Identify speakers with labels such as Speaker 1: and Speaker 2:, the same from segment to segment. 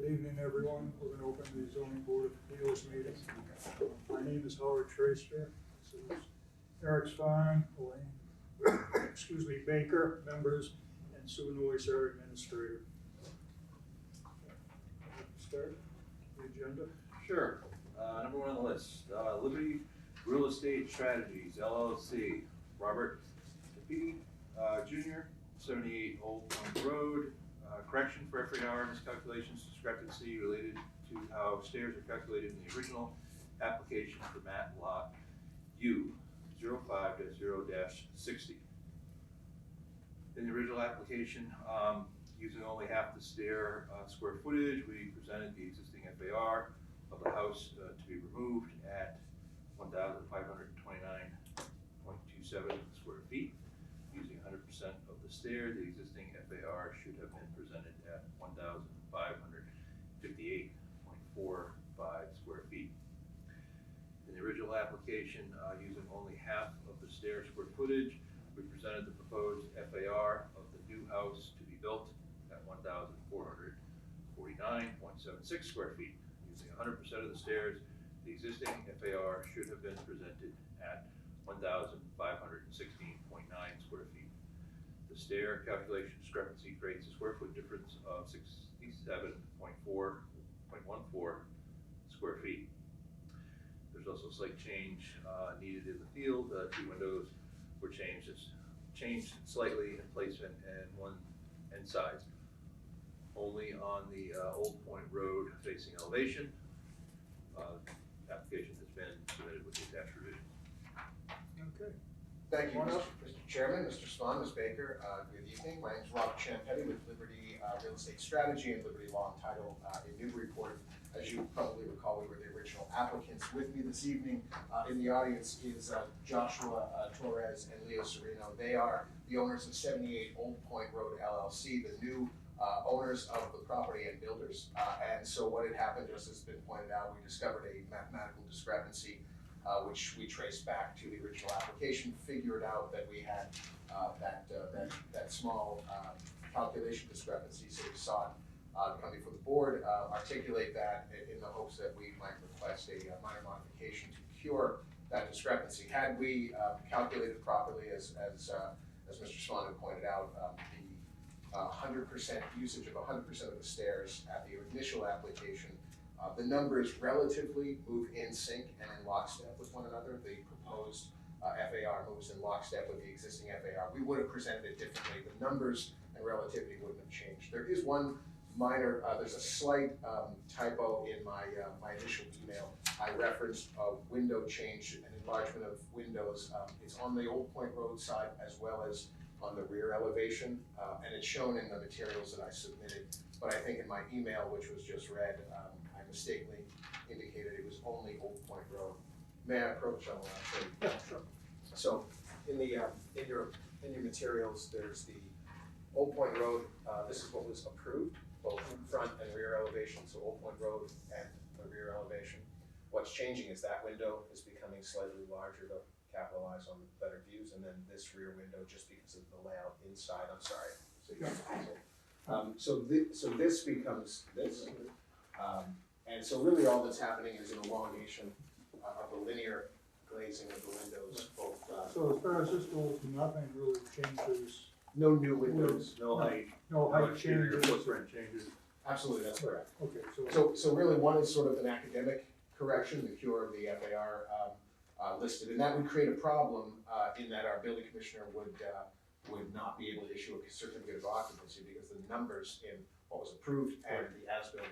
Speaker 1: Good evening, everyone. We're going to open the zoning board of appeals meeting. My name is Howard Traster. This is Eric Stein, Elaine, Baker, members, and Sue Noyes, our administrator. Start the agenda.
Speaker 2: Sure. Number one on the list, Liberty Real Estate Strategies, LLC, Robert Tapiti, Jr., 78 Old Point Road. Correction for FAR miscalculations, discrepancy related to how stairs are calculated in the original application for map lot U 05-0-60. In the original application, using only half the stair square footage, we presented the existing FAR of the house to be removed at 1,529.27 square feet. Using 100% of the stair, the existing FAR should have been presented at 1,558.45 square feet. In the original application, using only half of the stair square footage, we presented the proposed FAR of the new house to be built at 1,449.76 square feet. Using 100% of the stairs, the existing FAR should have been presented at 1,516.9 square feet. The stair calculation discrepancy creates a square foot difference of 67.14 square feet. There's also a slight change needed in the field. Two windows were changed slightly in placement and one in size. Only on the Old Point Road facing elevation. Application has been submitted with the attached revisions.
Speaker 1: Okay.
Speaker 3: Thank you, Mr. Chairman, Mr. Spahn, Ms. Baker. Good evening. My name is Robert Champetti with Liberty Real Estate Strategy and Liberty Law and Title in Newburyport. As you probably recall, we were the original applicants. With me this evening in the audience is Joshua Torres and Leo Serino. They are the owners of 78 Old Point Road LLC, the new owners of the property and builders. And so what had happened, just as has been pointed out, we discovered a mathematical discrepancy which we traced back to the original application, figured out that we had that small calculation discrepancy, so we sought to come before the board, articulate that in the hopes that we might request a minor modification to cure that discrepancy. Had we calculated properly, as Mr. Swan had pointed out, the 100% usage of 100% of the stairs at the initial application, the numbers relatively move in sync and in lockstep with one another. The proposed FAR moves in lockstep with the existing FAR. We would have presented it differently. The numbers and relativity wouldn't have changed. There is one minor, there's a slight typo in my initial email. I referenced a window change, an enlargement of windows. It's on the Old Point Road side as well as on the rear elevation, and it's shown in the materials that I submitted. But I think in my email, which was just read, I mistakenly indicated it was only Old Point Road. May I approach?
Speaker 1: Yeah, sure.
Speaker 3: So in your materials, there's the Old Point Road. This is what was approved, both front and rear elevation. So Old Point Road and the rear elevation. What's changing is that window is becoming slightly larger to capitalize on better views, and then this rear window just because of the layout inside. I'm sorry. So this becomes this. And so really all that's happening is an elongation of the linear glazing of the windows. Both,
Speaker 1: So as far as this goes, nothing really changes.
Speaker 3: no new windows.
Speaker 2: No height.
Speaker 1: No height
Speaker 2: exterior
Speaker 1: changes.
Speaker 2: footprint changes.
Speaker 3: Absolutely, that's correct.
Speaker 1: Okay,
Speaker 3: So really one is sort of an academic correction, the cure of the FAR listed, and that would create a problem in that our building commissioner would not be able to issue a certificate of occupancy because the numbers in what was approved and the as-built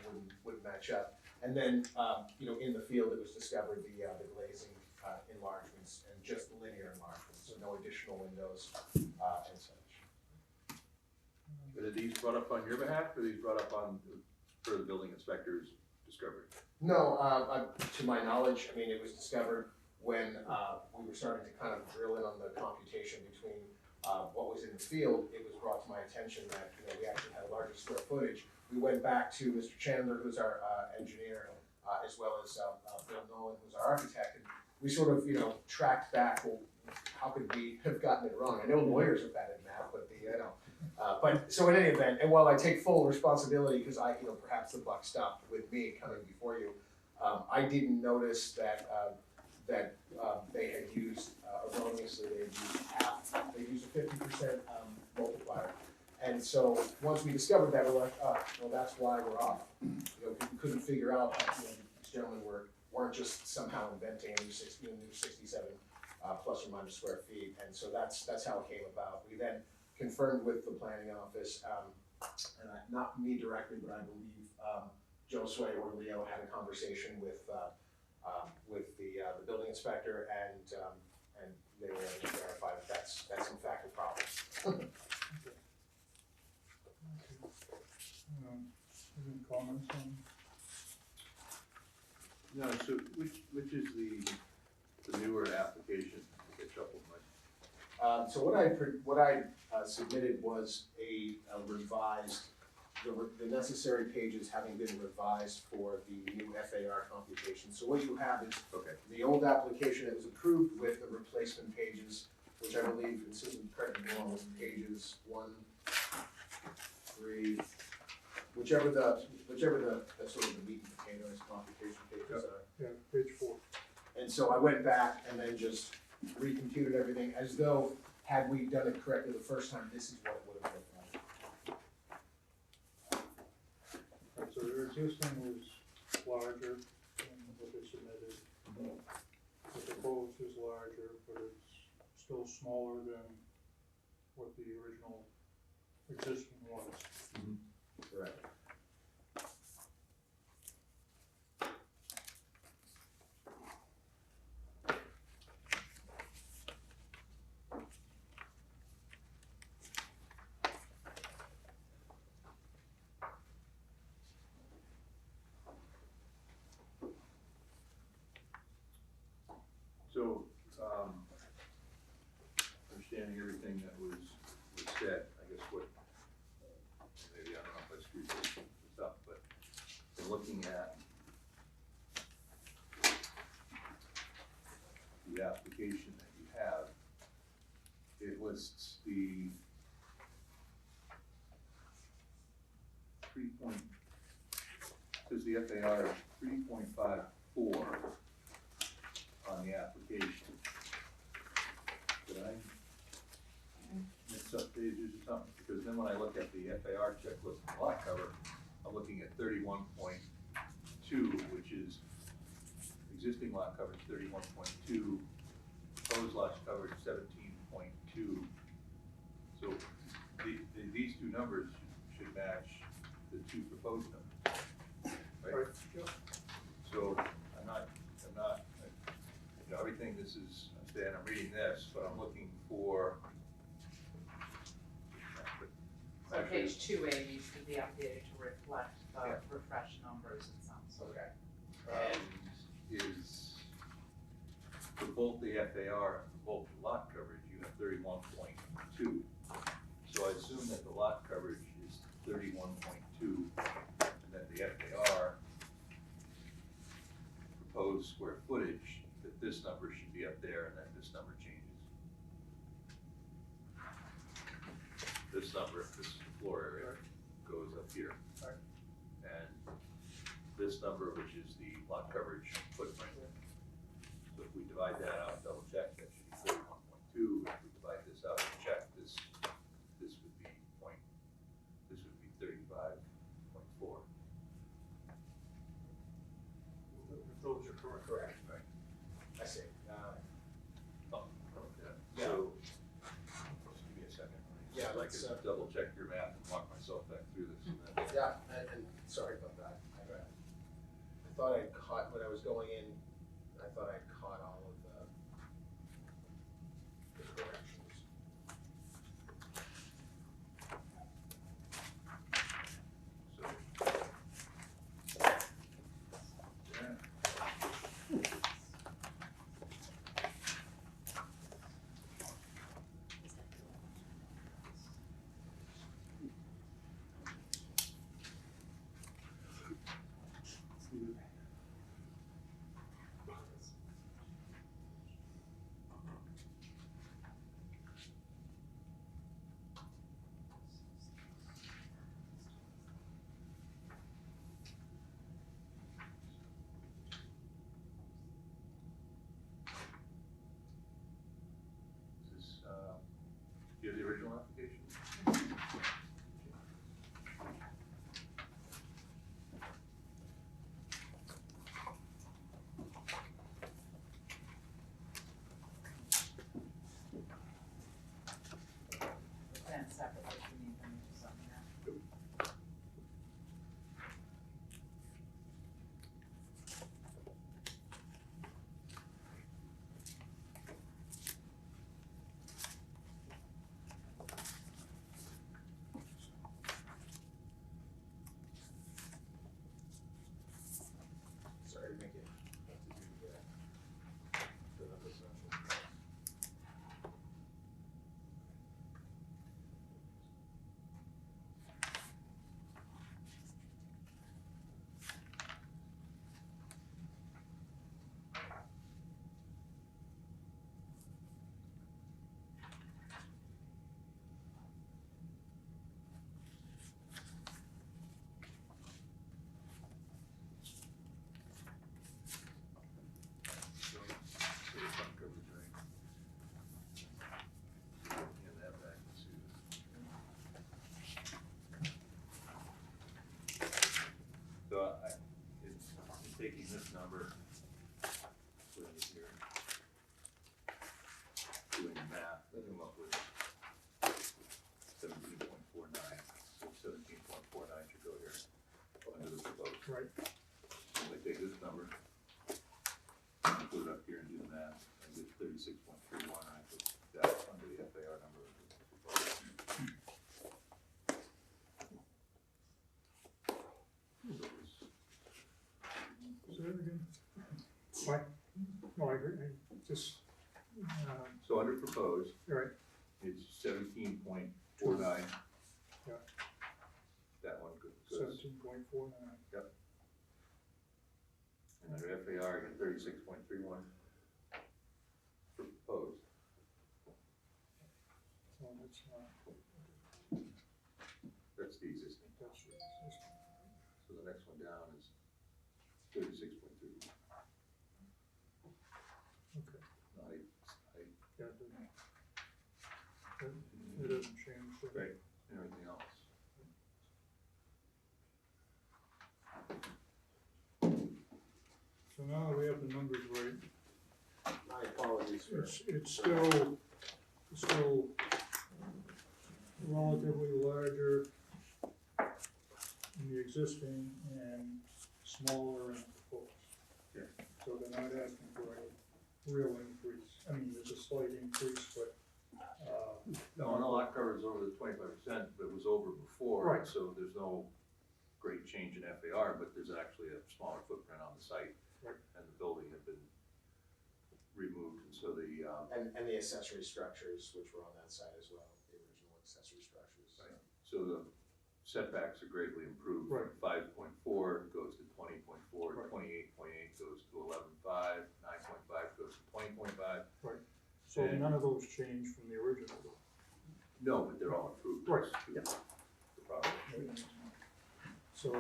Speaker 3: wouldn't match up. And then, in the field it was discovered the glazing enlargements and just linear enlargements, so no additional windows and such.
Speaker 2: But are these brought up on your behalf, or are these brought up for the building inspector's discovery?
Speaker 3: No, to my knowledge, I mean, it was discovered when we were starting to kind of drill in on the computation between what was in the field. It was brought to my attention that we actually had a larger square footage. We went back to Mr. Chandler, who's our engineer, as well as Bill Nolan, who's our architect, and we sort of tracked back. Well, how could we have gotten it wrong? I know lawyers have had it math, but But, so in any event, and while I take full responsibility, because perhaps the buck stopped with me coming before you, I didn't notice that, they had used, erroneously, they had used a 50% multiplier. And so, once we discovered that, we're like, oh, well, that's why we're off. We couldn't figure out that, these gentlemen weren't just somehow inventing a new 67 plus or minus square feet, and so that's how it came about. We then confirmed with the planning office, and not me directly, but I believe Josue or Leo had a conversation with the building inspector, and they were able to verify that that's in fact a problem.
Speaker 1: Any comments on?
Speaker 2: No, so which is the newer application to get shuffled, Mike?
Speaker 3: So what I submitted was a revised, the necessary pages having been revised for the new FAR computation. So what you have is
Speaker 2: Okay.
Speaker 3: the old application that was approved with the replacement pages, which I believe, and Susan, correct me if I'm wrong, was pages 1, 3, whichever the sort of the meat and potatoes computation pages are.
Speaker 1: Yeah, page 4.
Speaker 3: And so I went back and then just recomputed everything as though, had we done it correctly the first time, this is what it would have looked like.
Speaker 1: Right, so their existing was larger than what they submitted. The proposed is larger, but it's still smaller than what the original existing was.
Speaker 3: Correct.
Speaker 2: So, understanding everything that was said, I guess maybe I don't know if I screwed this up, but in looking at the application that you have, it lists the says the FAR is 3.54 on the application. Did I mix up pages or something? Because then when I look at the FAR checklist and lot cover, I'm looking at 31.2, which is existing lot coverage 31.2, proposed lot coverage 17.2. So these two numbers should match the two proposed numbers, right?
Speaker 1: Yep.
Speaker 2: So I'm not, everything this is, I'm reading this, but I'm looking for.
Speaker 4: So page 2A needs to be updated to reflect the
Speaker 2: Yeah.
Speaker 4: refresh numbers, it sounds like.
Speaker 3: Okay.
Speaker 2: And is, for both the FAR and for both the lot coverage, you have 31.2. So I assume that the lot coverage is 31.2, and that the FAR proposed square footage, that this number should be up there and that this number changes. This number, this floor area, goes up here.
Speaker 1: Right.
Speaker 2: And this number, which is the lot coverage footprint. So if we divide that out, double check, that should be 31.2. If we divide this out and check, this would be 35.4.
Speaker 1: If those are correct.
Speaker 3: Correct.
Speaker 2: Right.
Speaker 3: I see.
Speaker 2: Oh, okay.
Speaker 3: Yeah.
Speaker 2: So, just give me a second.
Speaker 3: Yeah,
Speaker 2: I'd like
Speaker 3: let's,
Speaker 2: to double check your math and walk myself back through this. And then,
Speaker 3: Yeah, and sorry about that. I thought I caught, when I was going in, I thought I caught all of the corrections.
Speaker 2: So. Yeah. application.
Speaker 4: Plan separate if you need them to something now.
Speaker 3: Sorry to make it have to do the numbers now.
Speaker 2: So the front coverage, right? Hand that back to. So it's taking this number, putting it here, doing the math, I come up with 17.49. So 17.49 should go here under the proposed.
Speaker 1: Right.
Speaker 2: So I take this number, put it up here and do the math, I get 36.31, I put that under the FAR number. So it's
Speaker 1: Say that again. What? No, I agree, I just,
Speaker 2: So under proposed,
Speaker 1: right,
Speaker 2: it's 17.49.
Speaker 1: Yeah.
Speaker 2: That one goes,
Speaker 1: 17.49.
Speaker 2: and under FAR, I get 36.31 for proposed.
Speaker 1: So that's not,
Speaker 2: That's the existing.
Speaker 1: that's the existing.
Speaker 2: So the next one down is 36.31.
Speaker 1: Okay,
Speaker 2: No,
Speaker 1: yeah, it doesn't change. does it?
Speaker 2: Right. And everything else.
Speaker 1: So now that we have the numbers right,
Speaker 3: My apologies for.
Speaker 1: it's still relatively larger in the existing and smaller in the proposed.
Speaker 2: Yeah.
Speaker 1: So they're not asking for a real increase. I mean, there's a slight increase, but,
Speaker 2: No, and the lot coverage is over the 25%, but it was over before.
Speaker 1: Right.
Speaker 2: So there's no great change in FAR, but there's actually a smaller footprint on the site.
Speaker 1: Right.
Speaker 2: And the building had been removed, and so the,
Speaker 3: And the accessory structures, which were on that side as well, the original accessory structures.
Speaker 2: Right. so the setbacks are greatly improved.
Speaker 1: Right.
Speaker 2: 5.4 goes to 20.4,
Speaker 1: Right.
Speaker 2: 28.8 goes to 11.5, 9.5 goes to 20.5.
Speaker 1: so
Speaker 2: And-
Speaker 1: none of those change from the original.
Speaker 2: No, but they're all improved.
Speaker 1: Right.
Speaker 2: to The property.
Speaker 1: So,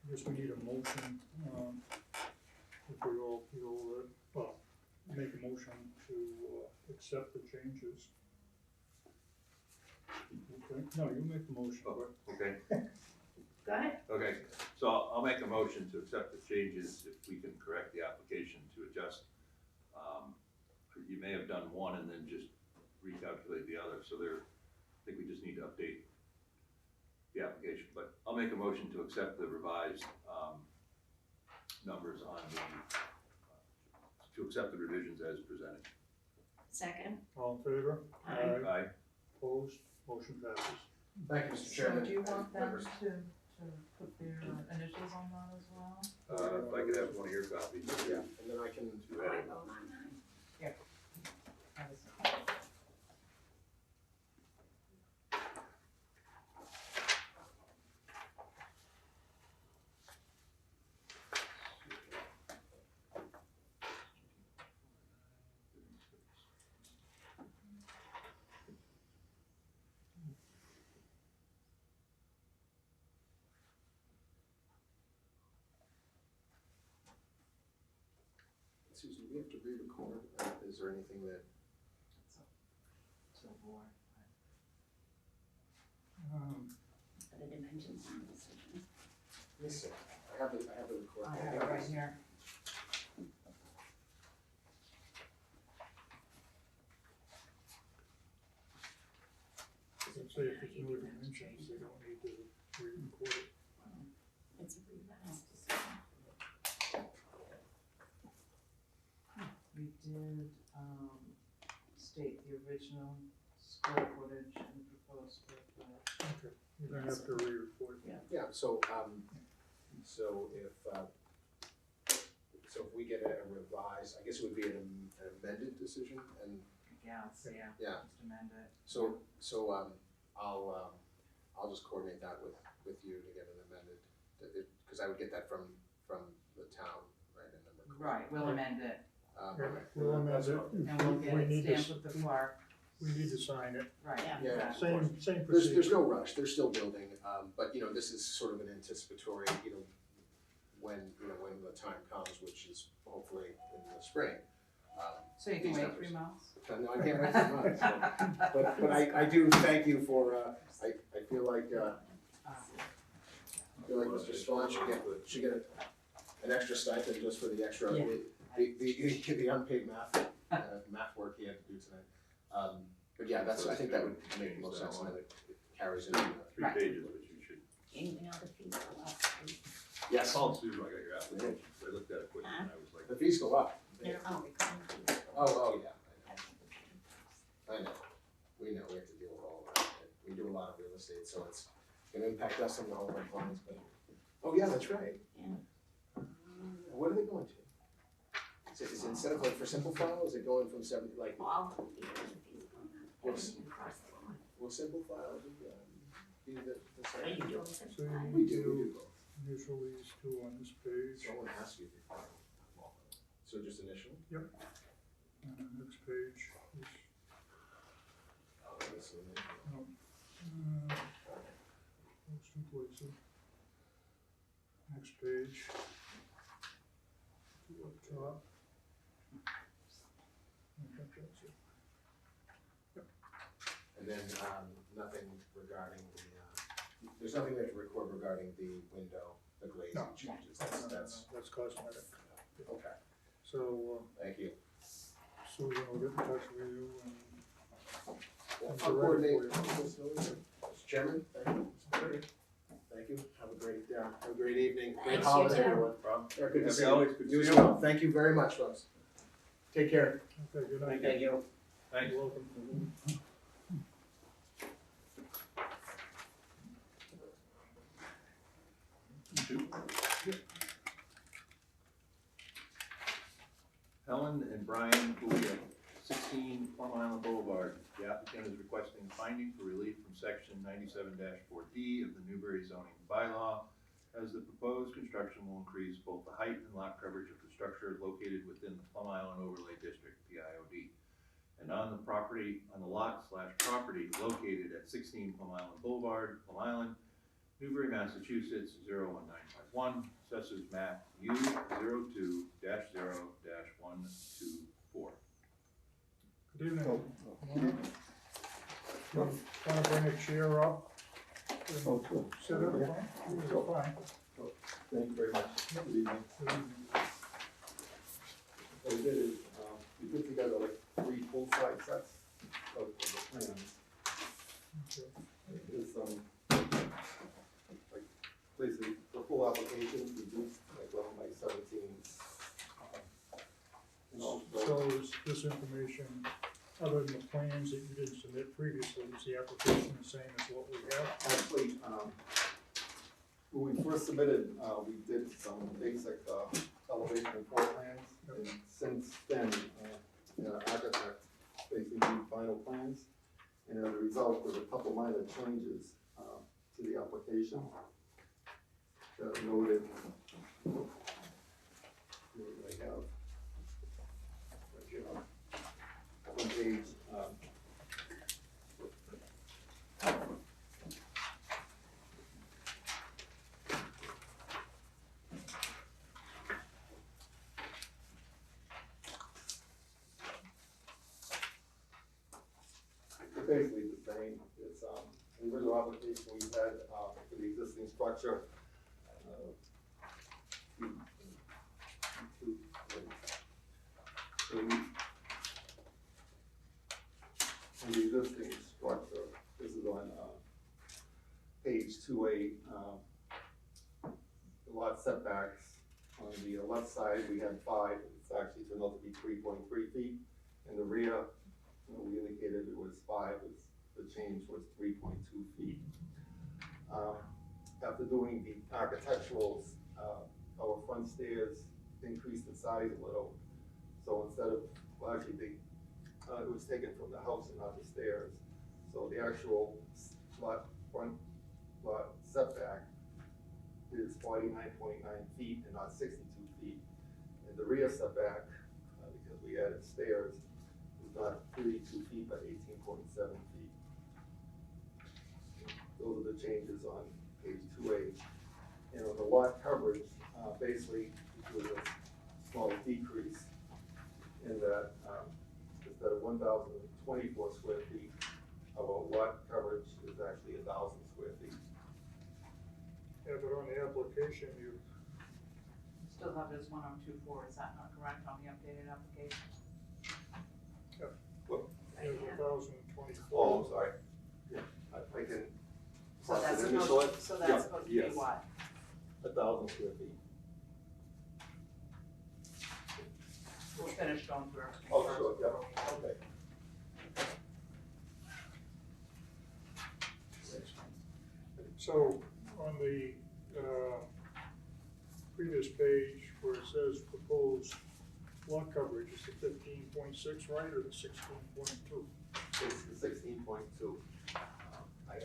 Speaker 1: I guess we need a motion, if we all feel that, well, make a motion to, accept the changes. Okay, no, you make the motion.
Speaker 2: Oh, okay.
Speaker 4: Go ahead.
Speaker 2: Okay, so I'll make a motion to accept the changes if we can correct the application to adjust. You may have done one and then just recalculate the other, so I think we just need to update the application, but I'll make a motion to accept the revised, numbers on to accept the revisions as presented.
Speaker 5: Second.
Speaker 1: All in favor?
Speaker 5: Aye.
Speaker 2: Aye.
Speaker 1: Opposed? Motion passes.
Speaker 3: Thank you, Mr.
Speaker 4: So
Speaker 3: Chairman.
Speaker 4: do you want them
Speaker 3: Members.
Speaker 4: to put their initials on that as well?
Speaker 2: If I could have one of your copies.
Speaker 3: Yeah, and then I can.
Speaker 2: To edit.
Speaker 4: That was-
Speaker 3: Susan, do we have to re-record? Is there anything that,
Speaker 4: board.
Speaker 5: For the dimensions and decisions.
Speaker 3: Listen, I have the report.
Speaker 4: I have it right here.
Speaker 1: Let's say if it's no dimensions, they don't need to re-record it.
Speaker 5: It's a revised decision.
Speaker 4: We did, state the original square footage and the proposed square footage.
Speaker 1: Okay, you're gonna have to re-report.
Speaker 3: Yeah, so if we get a revised, I guess it would be an amended decision, and
Speaker 4: Yes, yeah,
Speaker 3: Yeah.
Speaker 4: just amend it.
Speaker 3: I'll just coordinate that with you to get an amended, because I would get that from the town, right, and then we're.
Speaker 4: Right, we'll amend it,
Speaker 3: Okay.
Speaker 1: We'll amend it.
Speaker 4: and we'll get
Speaker 1: We
Speaker 4: it
Speaker 1: need to
Speaker 4: stamped with the clerk,
Speaker 1: We need to sign it.
Speaker 4: right,
Speaker 5: Yeah.
Speaker 3: Yeah.
Speaker 4: exactly.
Speaker 1: Same
Speaker 3: There's
Speaker 1: procedure.
Speaker 3: no rush, they're still building, but this is sort of an anticipatory, when the time comes, which is hopefully in the spring.
Speaker 4: So you can
Speaker 3: These
Speaker 4: wait
Speaker 3: numbers.
Speaker 4: 3 months?
Speaker 3: No, I can't wait 3 months, but I do thank you for, I feel like Mr. Swan should get an extra stipend just for the extra,
Speaker 4: Yeah.
Speaker 3: the unpaid math work he had to do tonight. But yeah, I think that would make the most sense, and then it carries in.
Speaker 2: 3
Speaker 4: Right.
Speaker 2: pages, which you should.
Speaker 5: And you know the fees go up.
Speaker 3: Yes,
Speaker 2: I called Sue, I got your application, so I looked at it quickly and I was like.
Speaker 3: the fees go up.
Speaker 5: They're, oh, recording fees.
Speaker 3: Oh, yeah,
Speaker 5: That's what the
Speaker 3: I know, we know, we have to deal with all of that, we do a lot of real estate, so it's gonna impact us and the whole clients, but, oh, yeah, that's right.
Speaker 5: Yeah.
Speaker 3: What are they going to? Is it instead of like for simple file, is it going from 70, like,
Speaker 5: All the fees going up.
Speaker 3: What's-
Speaker 5: Across the board.
Speaker 3: will simple file be the
Speaker 5: What are
Speaker 3: same?
Speaker 5: you doing?
Speaker 1: So
Speaker 3: We
Speaker 1: you
Speaker 3: do
Speaker 1: need to
Speaker 3: both.
Speaker 1: initial these two on this page,
Speaker 3: Someone asks you before. So just initial?
Speaker 1: and the next page is,
Speaker 3: Oh, this is initial.
Speaker 1: those two places. Next page. Two up top. I think that's it.
Speaker 3: And then, nothing regarding there's nothing we have to record regarding the window, the glazing
Speaker 1: No.
Speaker 3: changes,
Speaker 1: No,
Speaker 3: that's,
Speaker 1: cosmetic.
Speaker 3: okay,
Speaker 1: So,
Speaker 3: thank you.
Speaker 1: Susan will get in touch with you and
Speaker 3: I'll
Speaker 1: That's all right
Speaker 3: coordinate.
Speaker 1: for you.
Speaker 3: Mr. Chairman, thank you. Thank you, have a great evening, great
Speaker 5: Thanks, you
Speaker 3: holiday,
Speaker 5: too.
Speaker 3: everyone.
Speaker 2: Problem?
Speaker 3: Yeah, good to
Speaker 2: Happy
Speaker 3: see you.
Speaker 2: holidays, good to
Speaker 3: You as
Speaker 2: see you.
Speaker 3: well, thank you very much, folks. Take care.
Speaker 1: okay, good night.
Speaker 3: Thank you.
Speaker 2: Thanks.
Speaker 1: You're welcome.
Speaker 2: Helen and Brian Kulia, 16 Plum Island Boulevard. The applicant is requesting finding for relief from section 97-4D of the Newbury zoning bylaw, as the proposed construction will increase both the height and lot coverage of the structure located within the Plum Island Overlay District, PIOD, and on the lot/property located at 16 Plum Island Boulevard, Plum Island, Newbury, Massachusetts, 01951, Assessors Map U02-0-124.
Speaker 1: Good evening. Want to bring a chair up? and
Speaker 6: Oh, sure.
Speaker 1: Sit up,
Speaker 6: Yeah.
Speaker 1: You're fine.
Speaker 6: Thank you very much. Good evening.
Speaker 1: Good evening.
Speaker 6: What we did is, we put together like 3 full-size sets of the plans.
Speaker 1: Okay.
Speaker 6: There's some, like, basically, the full application, reduced like 11 by 17. And also,
Speaker 1: So is this information, other than the plans that you didn't submit previously, is the application the same as what we have?
Speaker 6: actually, when we first submitted, we did some basic elevation and floor plans. And since then, the architect basically did final plans. And as a result, there's a couple minor changes to the application that are noted. Here I have. Right here. On page, It's basically the same, it's, the original application we had, for the existing structure. In the existing structure, this is on, page 2A, the lot setbacks. On the left side, we had 5, it's actually turned out to be 3.3 feet. In the rear, we indicated it was 5, the change was 3.2 feet. After doing the architecturals, our front stairs increased in size a little. So instead of, well, actually, it was taken from the house and not the stairs. So the actual front lot setback is 49.9 feet and not 62 feet. And the rear setback, because we added stairs, is not 32 feet, but 18.7 feet. Those are the changes on page 2A. And on the lot coverage, basically, it was a small decrease in that instead of 1,024 square feet, our lot coverage is actually 1,000 square feet.
Speaker 1: Yeah, but on the application, you,
Speaker 4: Still have it as 1024, is that not correct on the updated application?
Speaker 1: you have 1,024.
Speaker 6: Oh, I'm sorry. Yeah, I can.
Speaker 4: So that's
Speaker 6: initial
Speaker 4: supposed,
Speaker 6: it.
Speaker 4: so
Speaker 6: Yeah,
Speaker 4: that's supposed to be
Speaker 6: yes.
Speaker 4: what?
Speaker 6: 1,000 square feet.
Speaker 4: We'll finish going through everything.
Speaker 6: Oh,
Speaker 4: first
Speaker 6: sure, yeah,
Speaker 4: before we-
Speaker 6: okay.
Speaker 1: So on the previous page where it says proposed lot coverage, is the 15.6 right or the 16.2?
Speaker 6: It's the 16.2. I have,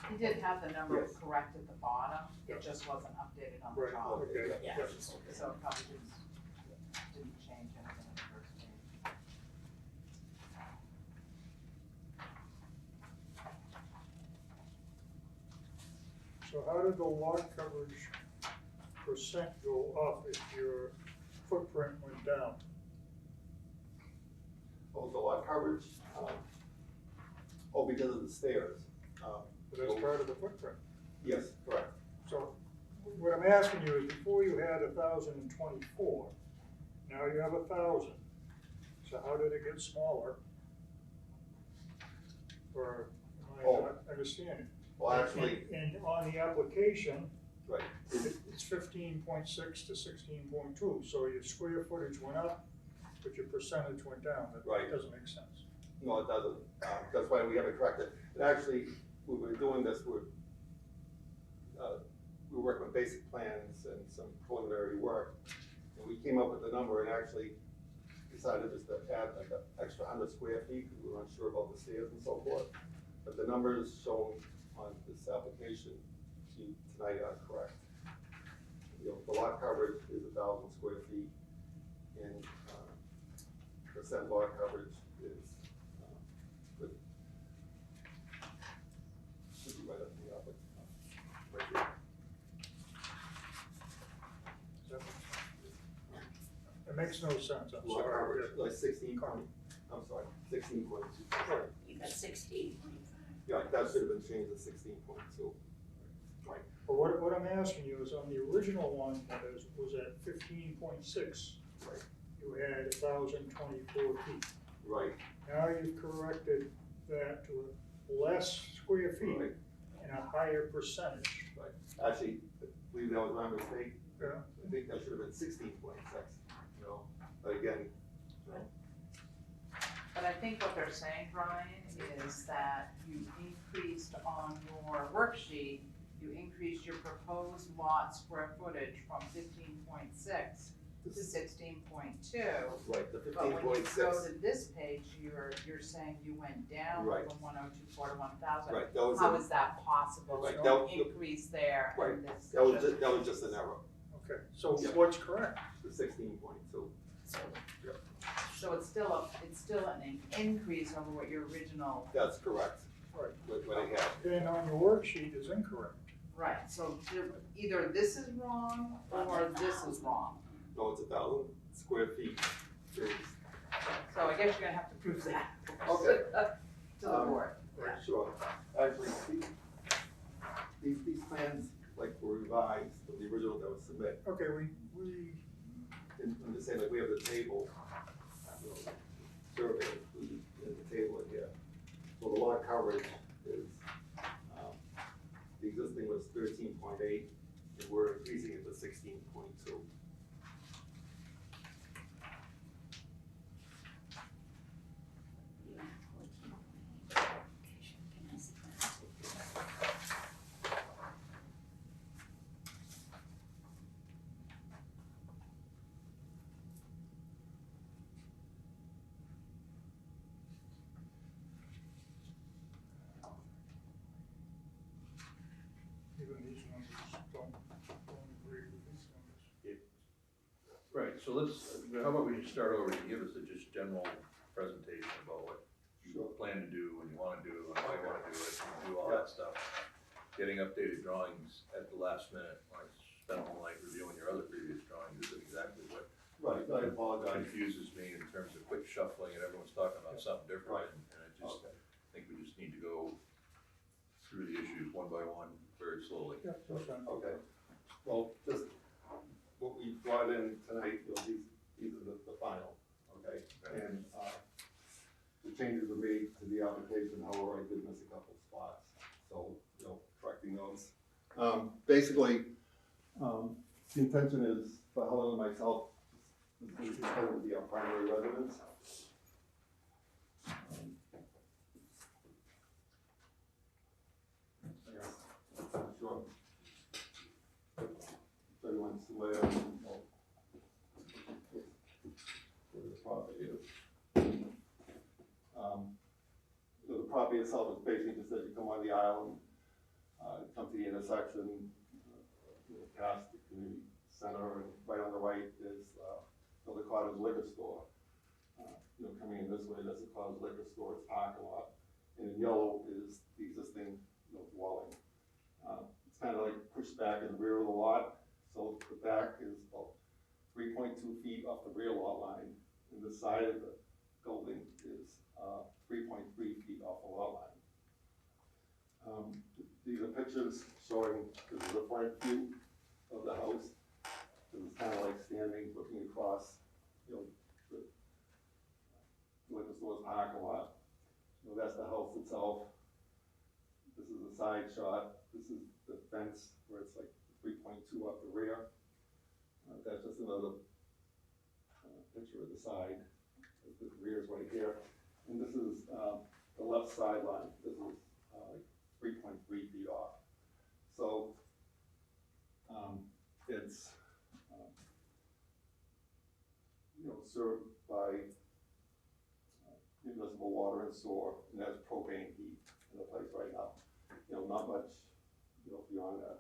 Speaker 4: He did have the number
Speaker 6: Yes.
Speaker 4: correct at the bottom, it just wasn't updated on the
Speaker 1: Right,
Speaker 4: top.
Speaker 1: okay.
Speaker 6: yeah.
Speaker 1: Yeah.
Speaker 4: So it probably didn't change anything on the first page.
Speaker 1: So how did the lot coverage percent go up if your footprint went down?
Speaker 6: Oh, the lot coverage, because of the stairs.
Speaker 1: But that's part of the footprint.
Speaker 6: Yes, correct.
Speaker 1: So what I'm asking you is before you had 1,024, now you have 1,000. So how did it get smaller? Or am I
Speaker 6: Oh.
Speaker 1: not understanding?
Speaker 6: Well, actually,
Speaker 1: And on the application,
Speaker 6: right,
Speaker 1: it's 15.6 to 16.2, so your square footage went up, but your percentage went down.
Speaker 6: Right.
Speaker 1: That doesn't make sense.
Speaker 6: no, it doesn't. That's why we have it corrected. And actually, we were doing this, we were working with basic plans and some preliminary work. And we came up with the number and actually decided just to add like an extra 100 square feet because we were unsure about the stairs and so forth. But the numbers shown on this application tonight are correct. You know, the lot coverage is 1,000 square feet and percent lot coverage is good. Should be right up in the upper, right here.
Speaker 1: It makes no sense, I'm
Speaker 6: Lot
Speaker 1: sorry.
Speaker 6: coverage, like 16 point, I'm sorry, 16.2.
Speaker 5: You got 16.5.
Speaker 6: Yeah, that should have been changed to 16.2. Right.
Speaker 1: But what I'm asking you is on the original one that was at 15.6,
Speaker 6: Right.
Speaker 1: you had 1,024 feet.
Speaker 6: Right,
Speaker 1: Now you've corrected that to less square feet
Speaker 6: right,
Speaker 1: and a higher percentage.
Speaker 6: right. Actually, I believe that was my mistake.
Speaker 1: Yeah.
Speaker 6: I think that should have been 16.6, you know, but again, you know,
Speaker 4: But I think what they're saying, Brian, is that you increased on your worksheet, you increased your proposed lot square footage from 15.6 to 16.2.
Speaker 6: right, the
Speaker 4: But when you go
Speaker 6: 15.6.
Speaker 4: to this page, you're saying you went down
Speaker 6: Right.
Speaker 4: from 1024 to 1,000.
Speaker 6: Right, that was,
Speaker 4: How is that possible?
Speaker 6: Right,
Speaker 4: No
Speaker 6: that-
Speaker 4: increase there
Speaker 6: Right,
Speaker 4: and this.
Speaker 6: that was just an error,
Speaker 1: Okay, so
Speaker 6: Yeah.
Speaker 1: what's correct?
Speaker 6: the 16.2.
Speaker 4: So it's still an increase over what your original,
Speaker 6: That's correct.
Speaker 1: Right.
Speaker 6: What I had.
Speaker 1: Then on your worksheet is incorrect.
Speaker 4: right, so either this is wrong or this is wrong.
Speaker 6: No, it's 1,000 square feet. It's-
Speaker 4: So I guess you're gonna have to prove that.
Speaker 6: Okay.
Speaker 4: To the board, yeah.
Speaker 6: Sure. Actually, these plans, like, were revised from the original that was submitted.
Speaker 1: Okay, we,
Speaker 6: I'm just saying, like, we have the table, you know, survey, in the table in here. So the lot coverage is, the existing was 13.8, and we're increasing it to 16.2.
Speaker 5: You have 14.8. Can I see that?
Speaker 1: even these numbers don't agree with these numbers.
Speaker 2: Right, so let's, how about we just start over, you give us a just general presentation about what you
Speaker 6: Sure.
Speaker 2: plan to do, and you wanna do, and why you wanna do it, and do all that stuff. Getting updated drawings at the last minute, when I spent all night reviewing your other previous drawings, is exactly what
Speaker 6: Right, I apologize.
Speaker 2: confuses me in terms of quick shuffling, and everyone's talking about something different,
Speaker 6: Right.
Speaker 2: and I just
Speaker 6: Okay.
Speaker 2: think we just need to go through the issues one by one, very slowly.
Speaker 1: Yeah, that's fine.
Speaker 6: Okay, well, just what we brought in tonight, you know, these are the final, okay?
Speaker 2: Okay.
Speaker 6: And, the changes were made to the application, however, I did miss a couple spots, so, you know, correcting those. Basically, the intention is for Helen and myself, this is going to be our primary residence. Sure. So everyone's aware of where the property is. So the property itself is basically just as you come on the island, come to the intersection, you know, past the community center, and right on the right is, the Cottage Liquor Store. You know, coming in this way, that's the Cottage Liquor Store, it's parking lot, and in yellow is the existing, you know, dwelling. It's kind of like pushed back in the rear of the lot, so the back is about 3.2 feet off the rear lot line, and the side of the building is 3.3 feet off the lot line. These are pictures showing, this is the front view of the house. This is kind of like standing, looking across, you know, the liquor store's parking lot. You know, that's the house itself. This is the side shot. This is the fence where it's like 3.2 off the rear. That's just another picture of the side. The rear is right here. And this is the left sideline. This is like 3.3 feet off. So it's you know, served by municipal water and sewer, and that's propane heat in the place right now. You know, not much, you know, beyond that.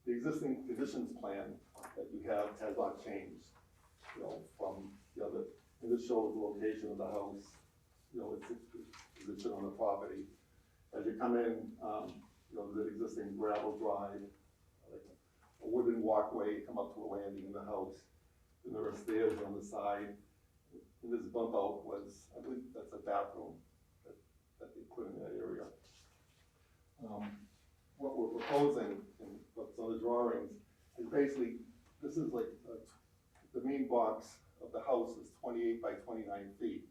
Speaker 6: The existing conditions plan that you have has not changed, you know, from the other, and this shows the location of the house, you know, its position on the property. As you come in, you know, the existing gravel drive, like a wooden walkway, come up to a landing in the house, and there are stairs on the side. And this bump out was, I believe that's a bathroom that they put in that area. What we're proposing, and what's on the drawings, is basically, this is like, the main box of the house is 28 by 29 feet.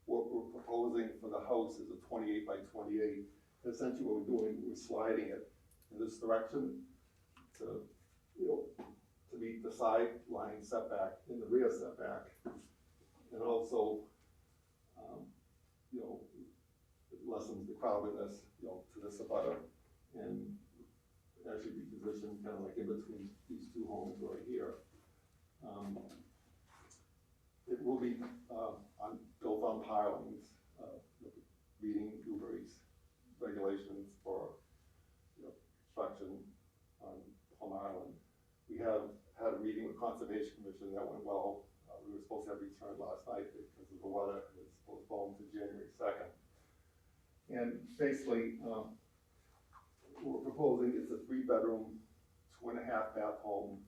Speaker 6: What we're proposing for the house is a 28 by 28. Essentially what we're doing, we're sliding it in this direction to, you know, to meet the side line setback and the rear setback. And also, you know, it lessens the crowdedness, you know, to this abutter, and actually be positioned kind of like in between these two homes right here. It will be built on pilings, meeting Newbury's regulations for, you know, construction on Plum Island. We have had a meeting with Conservation Commission that went well. We were supposed to have returned last night because of the weather. It was postponed to January 2nd. And basically, what we're proposing is a 3-bedroom, 2.5-bath home.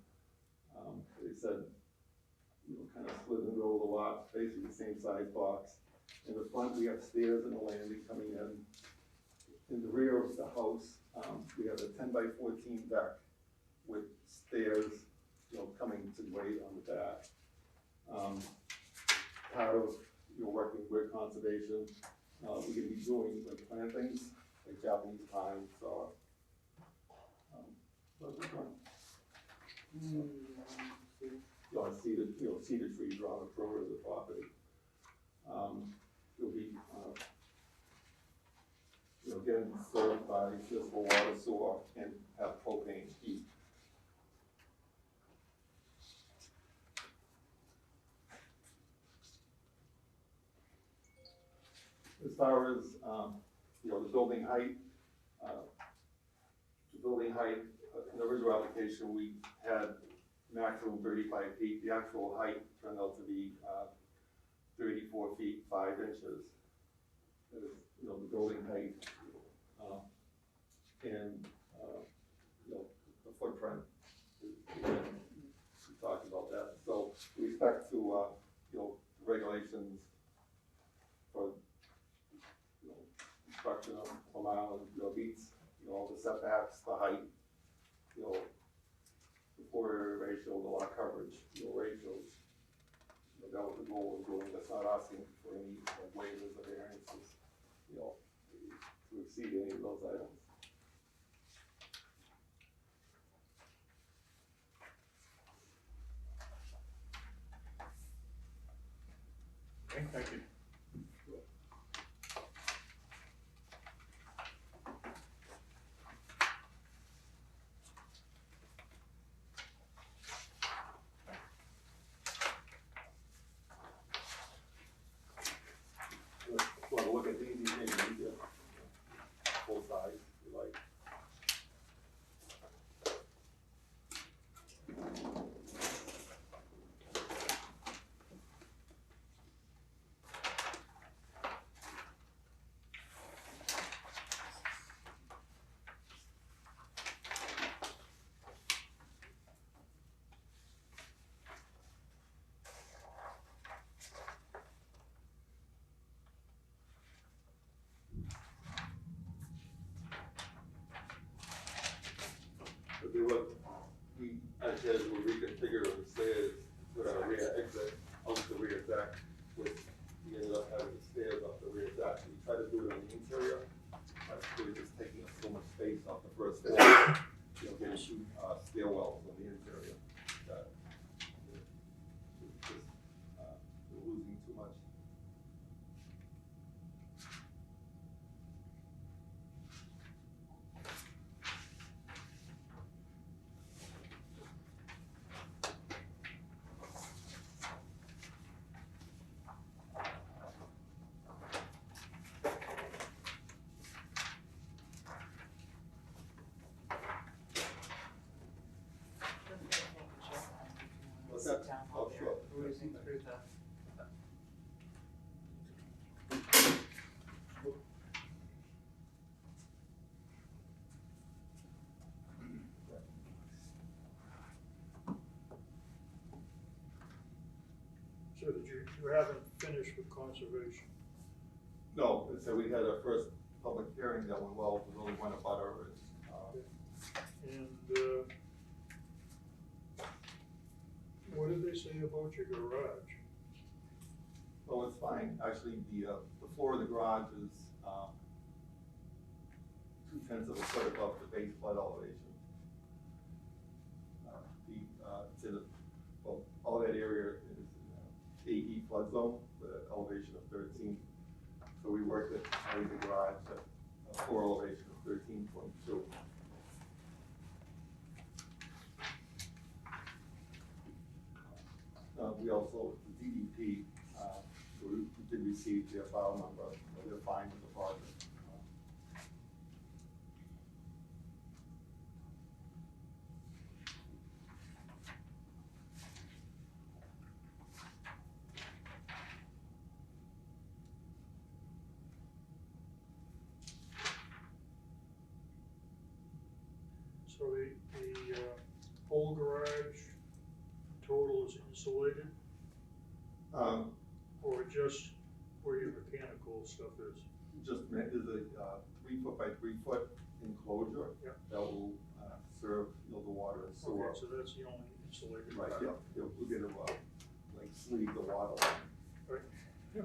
Speaker 6: They said, you know, kind of split in the middle of the lot, basically the same size box. In the front, we have stairs and a landing coming in. In the rear of the house, we have a 10 by 14 deck with stairs, coming to grade on the back. Part of, working with conservation, we're gonna be doing like plantings, like Japanese pines or, what's this one? Cedar trees around the perimeter of the property. It'll be, again, served by municipal water, sewer, and have propane heat. As far as, the building height, in the original application, we had maximum 35 feet. The actual height turned out to be 34 feet 5 inches. The building height, and the footprint. We talked about that. So with respect to regulations for construction of Plum Island, meets all the setbacks, the height, the floor area ratio, the lot coverage, ratios. That was the goal of doing. That's not asking for any waivers or variances, to exceed any of those items.
Speaker 2: Okay, thank you.
Speaker 6: Want to look at these, you can use full size, if you like. If you look, we actually will reconfigure the stairs with our rear exit out the rear deck, which we ended up having the stairs up the rear deck. We tried to do it on the interior, but really just taking up so much space off the first floor, getting two stairwells on the interior. That it's just we're losing too much. What's that?
Speaker 4: Sit down
Speaker 6: Oh,
Speaker 4: while
Speaker 6: sure.
Speaker 4: they're perusing through the.
Speaker 1: So that you haven't finished with conservation.
Speaker 6: No, so we had our first public hearing that went well, with only one abutter,
Speaker 1: And, what did they say about your garage?
Speaker 6: well, it's fine. Actually, the floor of the garage is 2/10 of a foot above the base flood elevation. It's in all that area is AE flood zone with an elevation of 13. So we worked at the garage at a floor elevation of 13.2. We also, the DEP, we did receive their file number, they're fine with the project.
Speaker 1: So the whole garage total is insulated, or just where your mechanical electrical stuff is.
Speaker 6: Just, there's a 3 foot by 3 foot enclosure
Speaker 1: Yep.
Speaker 6: that will serve, you know, the water and sewer.
Speaker 1: Okay, so that's the only insulated
Speaker 6: Right,
Speaker 1: part.
Speaker 6: yeah, we'll get a, like sleeve the water.
Speaker 1: Right, yeah.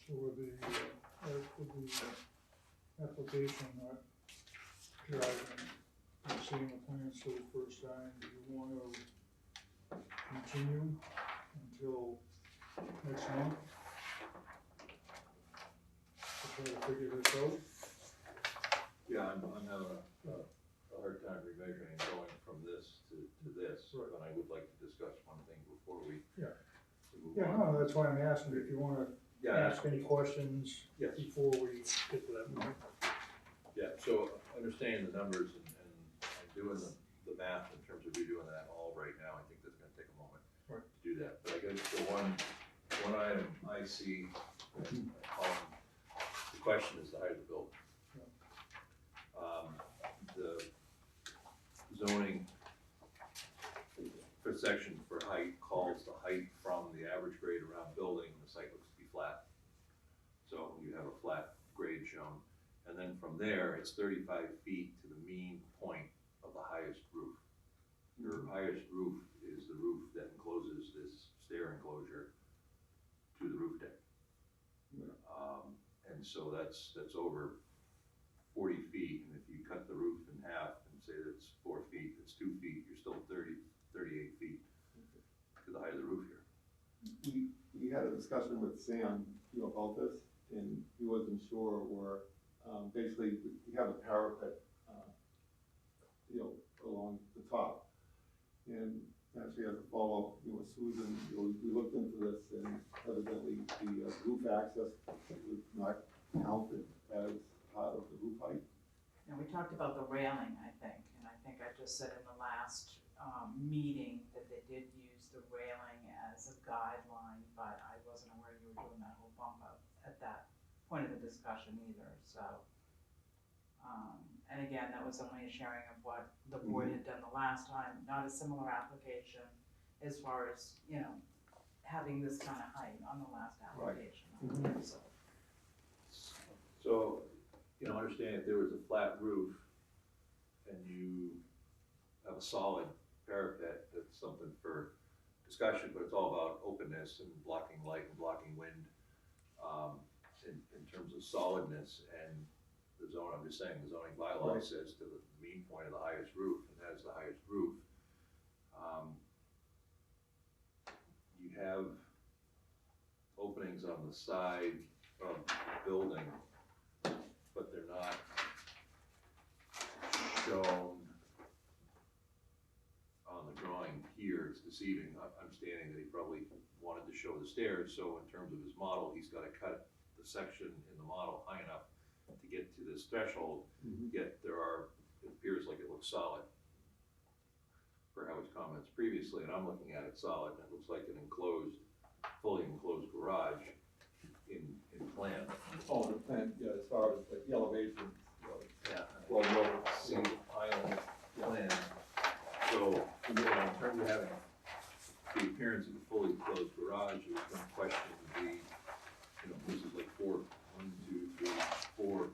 Speaker 1: So with the application, not driving and seeing the plans for the first time, do you want to continue until next month? To try to figure this out?
Speaker 2: Yeah, I'm having a hard time remeasuring going from this to this,
Speaker 1: Right.
Speaker 2: but I would like to discuss one thing before we
Speaker 1: Yeah.
Speaker 2: move
Speaker 1: Yeah,
Speaker 2: on.
Speaker 1: no, that's why I'm asking if you wanna
Speaker 2: Yeah,
Speaker 1: ask any questions
Speaker 2: yes,
Speaker 1: before we get to that point.
Speaker 2: yeah, so understanding the numbers and doing the math in terms of you doing that all right now, I think that's gonna take a moment
Speaker 1: Right.
Speaker 2: to do that. But I guess the one item I see, the question is the height of the building. The zoning for section for height calls the height from the average grade around building, the site looks to be flat. So you have a flat grade shown, and then from there, it's 35 feet to the mean point of the highest roof. Your highest roof is the roof that encloses this stair enclosure to the roof deck. And so that's over 40 feet, and if you cut the roof in half and say that's 4 feet, it's 2 feet, you're still 38 feet to the height of the roof here.
Speaker 6: We had a discussion with Sam, you know, about this, and he wasn't sure where, basically, we have a parapet, you know, along the top. And actually, as a follow-up, you know, Susan, you know, we looked into this, and evidently the roof access was not counted as part of the roof height.
Speaker 4: And we talked about the railing, I think, and I think I just said in the last, meeting that they did use the railing as a guideline, but I wasn't aware you were doing that whole bump up at that point of the discussion either, so. And again, that was only a sharing of what the board had done the last time, not a similar application as far as, you know, having this kind of height on the last application. So,
Speaker 2: So, you know, understand if there was a flat roof and you have a solid parapet, that's something for discussion, but it's all about openness and blocking light and blocking wind, in terms of solidness. And the zone, I'm just saying, the zoning bylaw
Speaker 6: Right.
Speaker 2: says to the mean point of the highest roof, and that is the highest roof. You have openings on the side of the building, but they're not shown on the drawing here. It's deceiving, understanding that he probably wanted to show the stairs, so in terms of his model, he's gotta cut the section in the model high enough to get to this threshold, yet there are looks solid for Howard's comments previously, and I'm looking at it solid, and it looks like an enclosed, fully enclosed garage in plan.
Speaker 6: Oh, the plan, yeah, as far as like the elevations, you know,
Speaker 2: Yeah.
Speaker 6: well, no,
Speaker 2: Single aisle plan. So, in terms of having the appearance of a fully enclosed garage, it was one question would be, this is like one, two, three, four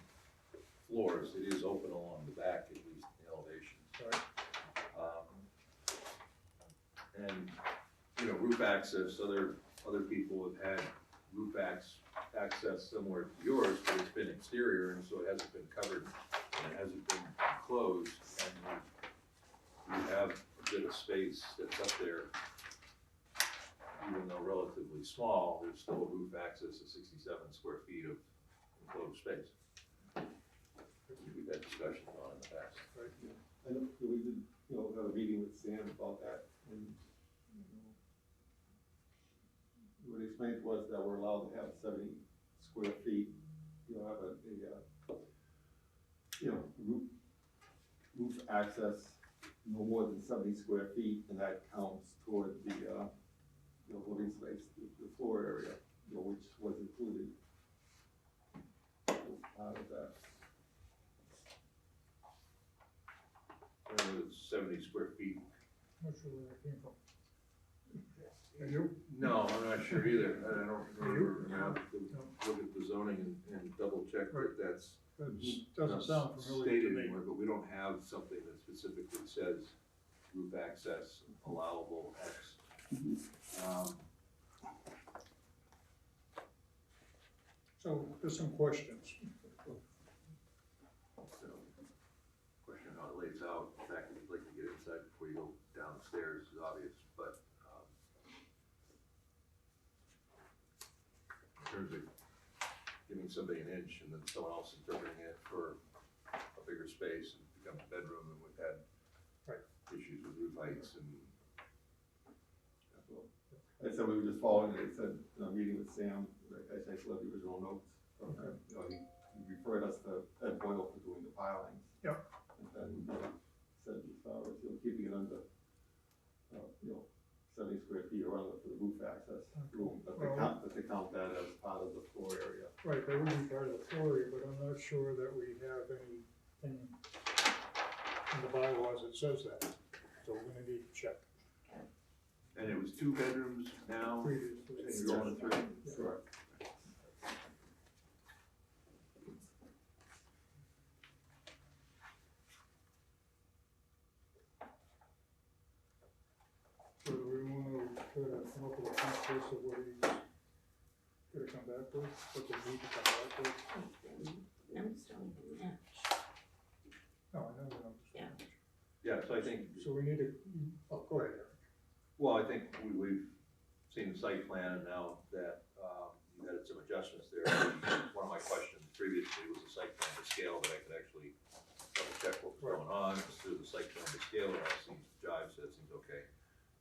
Speaker 2: floors. It is open along the back, at least in the elevations.
Speaker 1: Right.
Speaker 2: And, roof access, other people have had roof access similar to yours, but it's been exterior, and so it hasn't been covered, and it hasn't been enclosed, and you have a bit of space that's up there. Even though relatively small, there's still a roof access of 67 square feet of enclosed space. We've had discussions on in the past.
Speaker 1: Right.
Speaker 6: I know that we did, have a meeting with Sam about that, and, what he explained was that we're allowed to have 70 square feet, have roof access no more than 70 square feet, and that counts toward the, living space, the floor area, which was included out of that.
Speaker 2: It's 70 square feet.
Speaker 1: Not sure where that came from. Are you?
Speaker 2: No, I'm not sure either. I don't remember. I have to
Speaker 1: No.
Speaker 2: look at the zoning and double check
Speaker 1: Right.
Speaker 2: that that's
Speaker 1: That doesn't sound familiar
Speaker 2: stated
Speaker 1: to me.
Speaker 2: anywhere, but we don't have something that specifically says roof access allowable X.
Speaker 1: So there's some questions.
Speaker 2: So, question how it lays out, the fact that you'd like to get inside before you go downstairs is obvious, but, in terms of giving somebody an inch and then someone else interpreting it for a bigger space, and it becomes a bedroom, and we've had
Speaker 1: Right.
Speaker 2: issues with roof heights and.
Speaker 6: I said we were just following it, I said, meeting with Sam, I still have the original notes.
Speaker 1: Okay.
Speaker 6: He referred us to Ed Boyle for doing the pilings.
Speaker 1: Yep.
Speaker 6: And then, said as far as, keeping it under, 70 square feet or under for the roof access room, but they count that as part of the floor area.
Speaker 1: Right, that would be part of the floor area, but I'm not sure that we have anything in the bylaws that says that. So we're gonna need to check
Speaker 2: And it was 2 bedrooms now,
Speaker 1: previously.
Speaker 2: and you're going to 3?
Speaker 6: Correct.
Speaker 1: So do we wanna try to come up with a process of what he's gonna come back with, what they need to come back with?
Speaker 5: Numbers don't even match.
Speaker 1: No, I know the numbers.
Speaker 5: Yeah.
Speaker 2: Yeah, so I think,
Speaker 1: So we need to, go ahead, Eric.
Speaker 2: well, I think we've seen the site plan, and now that, you had some adjustments there. One of my questions previously was the site plan to scale, that I could actually double check what was going on, through the site plan to scale, and that seems, jive says seems okay.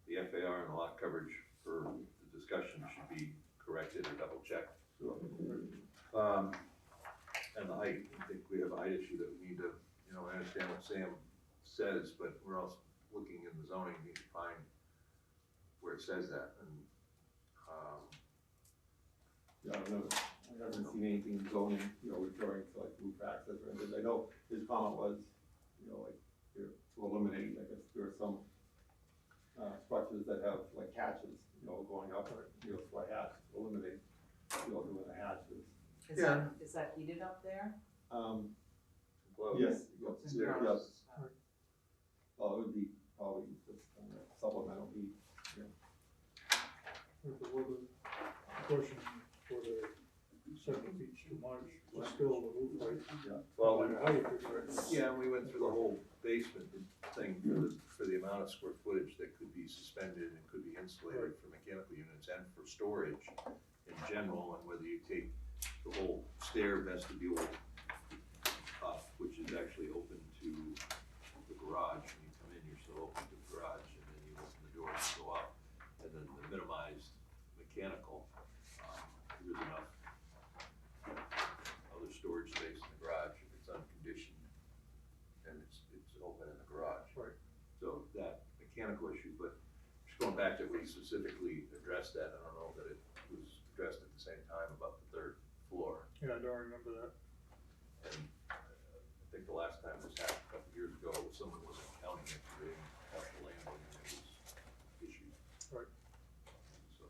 Speaker 2: The FAR and the lot coverage for the discussion should be corrected or double checked. And the height, I think we have a height issue that we need to, I understand what Sam says, but we're also looking in the zoning, we need to find where it says that, and,
Speaker 6: Yeah, I haven't seen anything in zoning, referring to like roof access or anything. I know his comment was, to eliminate, I guess there are some structures that have like hatches, going up, for a hatch, to eliminate, doing the hatches.
Speaker 4: Is that heated up there?
Speaker 2: well,
Speaker 6: Yes,
Speaker 4: It's in
Speaker 6: yes,
Speaker 4: process.
Speaker 6: well, it would be probably just supplemental heat.
Speaker 1: With the weather, question for the 7 feet too much, but still the roof height.
Speaker 2: well,
Speaker 1: No matter how you figure it.
Speaker 2: yeah, we went through the whole basement thing for the amount of square footage that could be suspended and could be insulated for mechanical units and for storage in general, and whether you take the whole stair vestibule up, which is actually open to the garage. When you come in, you're still open to the garage, and then you open the door and go up, and then the minimized mechanical, there's enough other storage space in the garage if it's unconditioned and it's open in the garage.
Speaker 1: Right.
Speaker 2: So that mechanical issue, but just going back to, we specifically addressed that, I don't know that it was addressed at the same time about the third floor.
Speaker 1: Yeah, I don't remember that.
Speaker 2: And I think the last time this happened, a couple of years ago, someone wasn't counting it, they didn't count the landing, and it was issued.
Speaker 1: Right.
Speaker 2: So,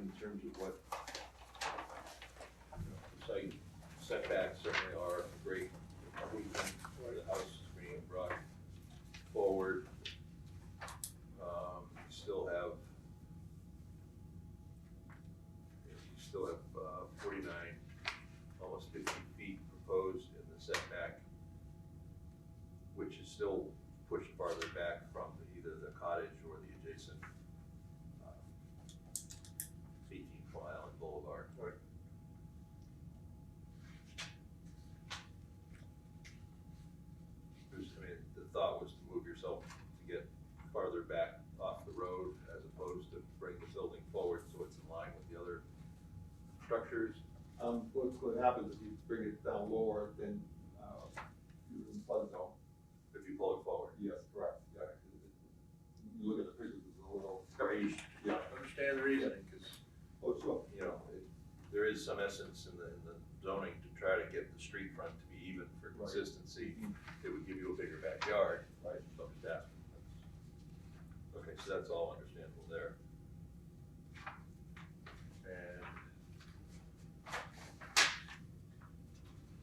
Speaker 2: in terms of what, site setbacks certainly are great, the house is being brought forward. You still have 49, almost 50 feet proposed in the setback, which is still pushed farther back from either the cottage or the adjacent 18-foot Island Boulevard.
Speaker 1: Right.
Speaker 2: The thought was to move yourself to get farther back off the road as opposed to bring the building forward so it's in line with the other structures.
Speaker 6: What happens if you bring it down lower, then, you're in flood zone?
Speaker 2: If you pull it forward.
Speaker 6: Yes, correct, yeah. You look at the pictures, it's a little strange, yeah.
Speaker 2: Understand the reasoning, because,
Speaker 6: Oh, sure.
Speaker 2: you know, there is some essence in the zoning to try to get the street front to be even for
Speaker 6: Right.
Speaker 2: consistency. It would give you a bigger backyard.
Speaker 6: Right.
Speaker 2: So I'm just asking. Okay, so that's all understandable there. And,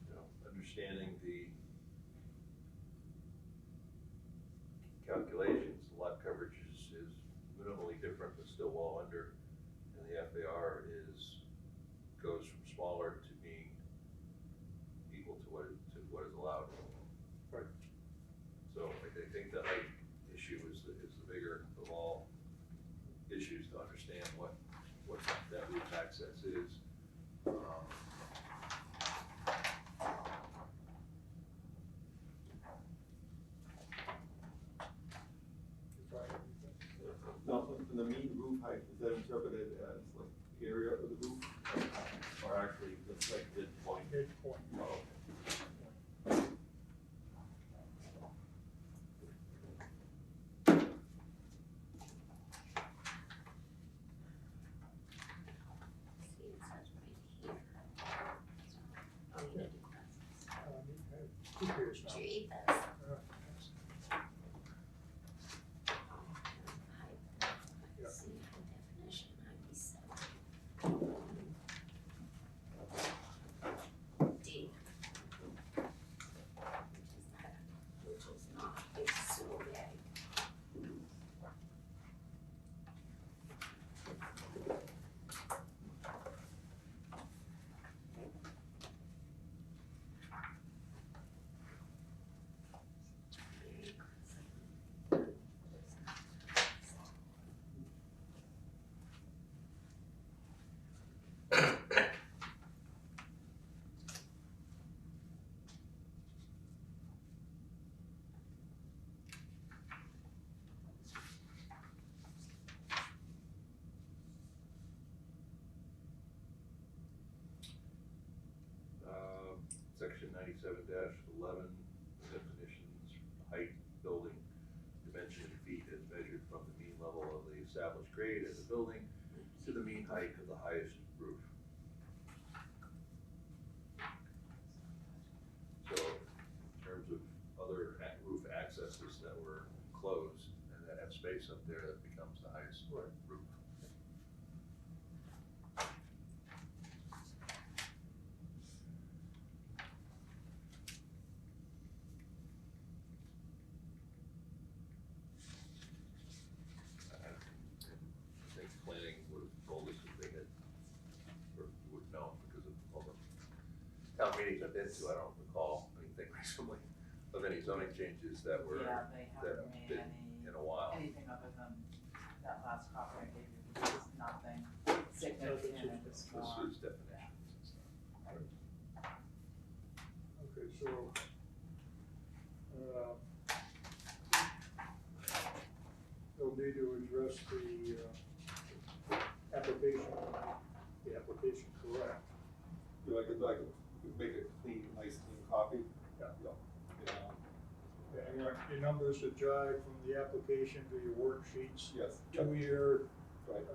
Speaker 2: you know, understanding the calculations, lot coverage is minimally different, but still well under, and the FAR goes from smaller to being equal to what is allowed.
Speaker 1: Right.
Speaker 2: So I think the height issue is the bigger of all issues to understand what that roof access is.
Speaker 6: Now, and the mean roof height, is that interpreted as like area of the roof? Or actually just like midpoint?
Speaker 1: Midpoint.
Speaker 6: Oh,
Speaker 5: See, it says right here. Oh, you did this.
Speaker 1: Two pairs now.
Speaker 5: Did you eat this?
Speaker 1: Yeah.
Speaker 5: See, high definition, 97. D. Which is not, it's so big.
Speaker 2: Section 97-11, definitions, height, building, dimension in feet as measured from the mean level of the established grade of the building to the mean height of the highest roof. So in terms of other roof accesses that were closed and that have space up there, that becomes the highest roof. I think planning would have told us if they had, or would know because of all the town meetings I've been to, I don't recall anything recently of any zoning changes that were,
Speaker 4: Yeah, they
Speaker 2: that
Speaker 4: haven't made
Speaker 2: been in a while.
Speaker 4: anything other than that last copy I gave you, which is nothing significant, it's
Speaker 2: This
Speaker 4: more.
Speaker 2: is definitions and stuff.
Speaker 1: Okay, so, they'll need to address the application correct.
Speaker 6: like, make a clean, nice clean copy.
Speaker 1: Yeah.
Speaker 6: Yeah.
Speaker 1: And your numbers that jive from the application to your worksheets
Speaker 6: Yes.
Speaker 1: to your,
Speaker 6: Right.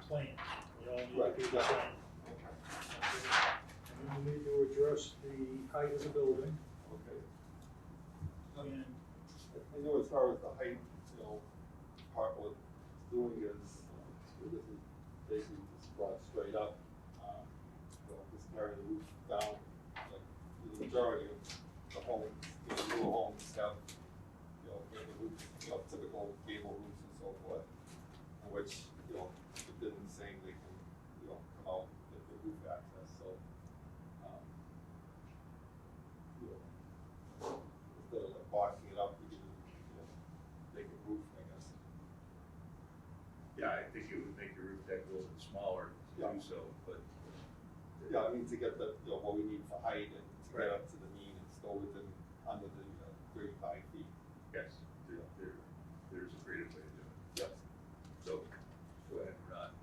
Speaker 1: plans. They all need
Speaker 6: Right,
Speaker 1: to be the
Speaker 6: yeah.
Speaker 1: same. Okay. And then you need to address the height of the building.
Speaker 6: Okay.
Speaker 1: And
Speaker 6: I know as far as the height, part what it's doing is, this is basically just brought straight up. Just carry the roof down, like the majority of the homes, newer homes have, get the roof, typical gable roofs and so forth. In which, within the same, they can, come out with the roof access, so, instead of like boxing it up, we can, make a roof, I guess.
Speaker 2: Yeah, I think it would make your roof deck a little bit smaller to
Speaker 6: Yeah.
Speaker 2: do so, but.
Speaker 6: Yeah, I mean, to get the, what we need for height and to
Speaker 2: Right.
Speaker 6: get up to the mean and still within, under the 35 feet.
Speaker 2: Yes, there's a creative way to do it.
Speaker 6: Yes.
Speaker 2: So, go ahead, we're not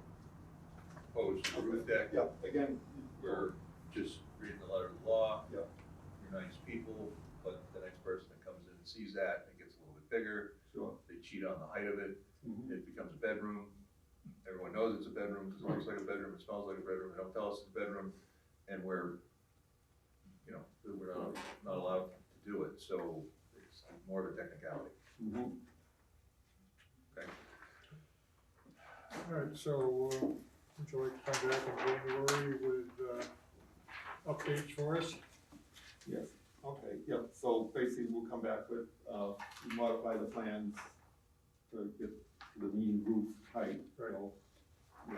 Speaker 2: opposed to the roof deck.
Speaker 6: Yeah, again,
Speaker 2: We're just reading the letter of the law.
Speaker 6: Yeah.
Speaker 2: You're nice people, but the next person that comes in and sees that, it gets a little bit bigger.
Speaker 6: Sure.
Speaker 2: They cheat on the height of it.
Speaker 6: Mhm.
Speaker 2: It becomes a bedroom. Everyone knows it's a bedroom because it looks like a bedroom, it smells like a bedroom, they don't tell us it's a bedroom, and we're not allowed to do it, so it's more of a technicality.
Speaker 6: Mhm.
Speaker 2: Okay.
Speaker 1: all right, so, would you like to come back in January with, updates for us?
Speaker 6: Yes, okay, yeah, so basically we'll come back with, modify the plans to get the mean roof height,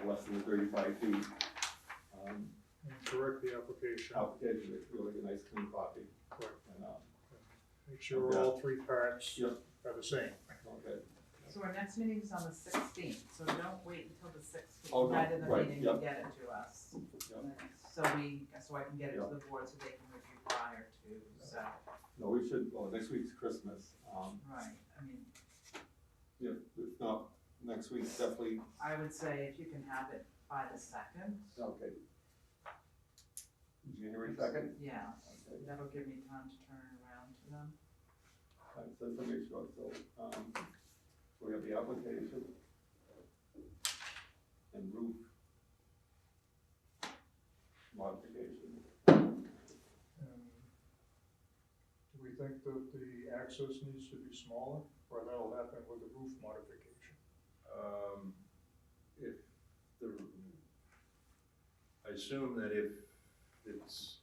Speaker 6: less than 35 feet.
Speaker 1: And correct the application.
Speaker 6: Application, it's really a nice clean copy.
Speaker 1: Correct.
Speaker 6: And,
Speaker 1: Make sure all three parts
Speaker 6: Yep.
Speaker 1: are the same.
Speaker 6: okay,
Speaker 4: So our next meeting is on the 16th, so don't wait until the 16th,
Speaker 6: Oh, no,
Speaker 4: night of the
Speaker 6: right,
Speaker 4: meeting
Speaker 6: yep.
Speaker 4: to get it to us.
Speaker 6: Yep.
Speaker 4: So I can get it to
Speaker 6: Yep.
Speaker 4: the board so they can review prior to, so,
Speaker 6: no, we should, next week's Christmas,
Speaker 4: right, I mean,
Speaker 6: if not, next week, definitely,
Speaker 4: I would say if you can have it by the 2nd.
Speaker 6: okay. January 2nd?
Speaker 4: Yeah,
Speaker 6: Okay.
Speaker 4: that'll give me time to turn it around to them.
Speaker 6: Alright, so to make sure, so, we have the application and roof modification.
Speaker 1: And do we think that the access needs to be smaller, or that'll happen with the roof modification?
Speaker 2: If I assume that if it's,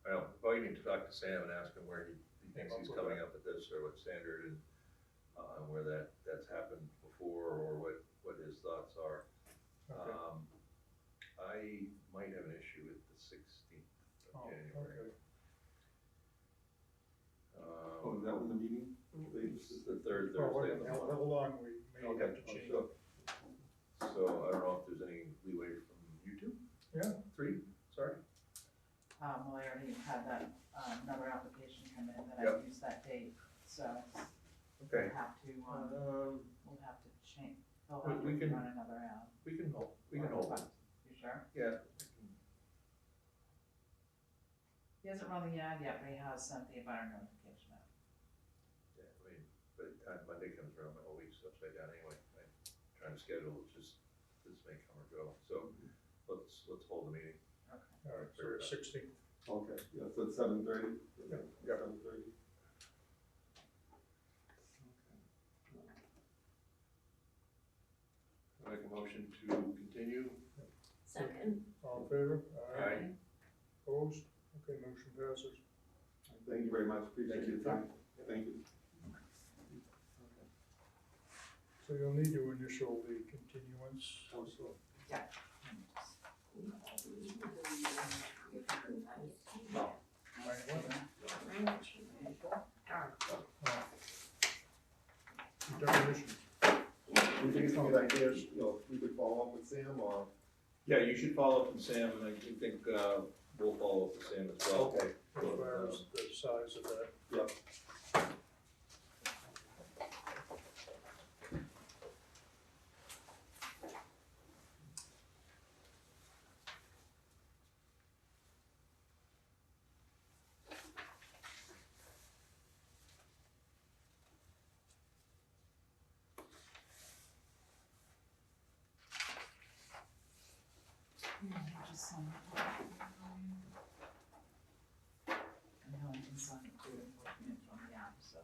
Speaker 2: well, you need to talk to Sam and ask him where he thinks he's coming up with this, or what standard, and where that's happened before, or what his thoughts are.
Speaker 1: Okay.
Speaker 2: I might have an issue with the 16th of
Speaker 1: Oh,
Speaker 2: January.
Speaker 1: okay.
Speaker 6: Is that when the meeting?
Speaker 2: This is the third
Speaker 1: Well,
Speaker 2: Thursday
Speaker 1: wait,
Speaker 2: of the
Speaker 1: how
Speaker 2: month.
Speaker 1: long we may have to
Speaker 6: Oh,
Speaker 1: change.
Speaker 6: sure.
Speaker 2: So I don't know if there's any leeway from you two?
Speaker 1: Yeah.
Speaker 2: 3, sorry?
Speaker 4: Well, I already had that, another application come in that I
Speaker 2: Yep.
Speaker 4: used that date, so
Speaker 2: Okay.
Speaker 4: we'll have to, we'll have to change, they'll
Speaker 2: We-
Speaker 4: have
Speaker 2: we
Speaker 4: to
Speaker 2: can-
Speaker 4: run another ad.
Speaker 2: We can hold it.
Speaker 4: You sure?
Speaker 2: Yeah.
Speaker 4: He hasn't run the ad yet, but he has sent the abutter notification out.
Speaker 2: Yeah, I mean, by the time Monday comes around, my whole week's upside down anyway. I'm trying to schedule, it's just, this may come or go, so let's hold the meeting.
Speaker 4: Okay.
Speaker 1: All right, so 16th.
Speaker 6: Okay, yeah, so it's 7:30?
Speaker 1: Yep.
Speaker 6: 7:30.
Speaker 2: Make a motion to continue.
Speaker 5: Second.
Speaker 1: All in favor?
Speaker 2: Aye.
Speaker 1: Opposed? Okay, motion passes.
Speaker 6: Thank you very much, appreciate
Speaker 2: Thank you.
Speaker 6: your time. Thank you.
Speaker 1: So you'll need to initial the continuance.
Speaker 6: Oh, sure.
Speaker 1: Definitions.
Speaker 6: You think it's a good idea, we could follow up with Sam, or?
Speaker 2: Yeah, you should follow up with Sam, and I think, we'll follow up with Sam as well.
Speaker 6: Okay.
Speaker 1: As far as the size of that.
Speaker 6: Yep.
Speaker 4: sign it. And Helen can sign it too, working it from the app, so.